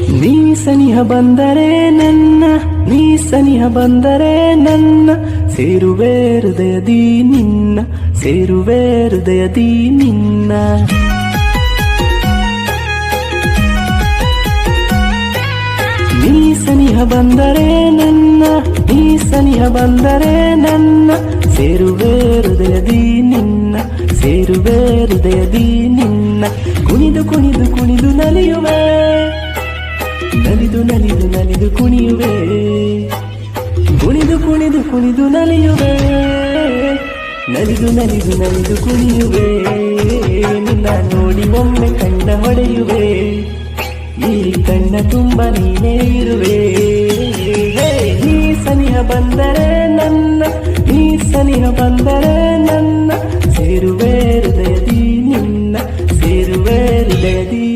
ನೀ ಸನಿಹ ಬಂದರೆ ನನ್ನ, ನೀ ಸನಿಹ ಬಂದರೆ ನನ್ನ, ಸೇರುವೆ ಹೃದಯದಿ ನಿನ್ನ, ಸೇರುವೆ ಹೃದಯದಿ ನಿನ್ನ. ನೀ ಸನಿಹ ಬಂದರೆ ನನ್ನ, ನೀ ಸನಿಹ ಬಂದರೆ ನನ್ನ, ಸೇರುವೆ ಹೃದಯದಿ ನಿನ್ನ, ಸೇರುವೆ ಹೃದಯದಿ ನಿನ್ನ. ಕುಣಿದು ಕುಣಿದು ಕುಣಿದು ನಲಿಯುವೆ, ನಲಿದು ನಲಿದು ನಲಿದು ಕುಣಿಯುವೆ, ಕುಣಿದು ಕುಣಿದು ಕುಣಿದು ನಲಿಯುವೆ, ನಲಿದು ನಲಿದು ನಲಿದು ಕುಣಿಯುವೆ. ನಿನ್ನ ನೋಡಿ ಒಮ್ಮೆ ಕಣ್ಣ ಹೊಡೆಯುವೆ, ಈ ಕಣ್ಣ ತುಂಬ ನೀನೇ ಇರುವೆ. ನೀ ಸನಿಹ ಬಂದರೆ ನನ್ನ, ನೀ ಸನಿಹ ಬಂದರೆ ನನ್ನ, ಸೇರುವೆ ಹೃದಯದಿ ನಿನ್ನ, ಸೇರುವೆ ಹೃದಯದಿ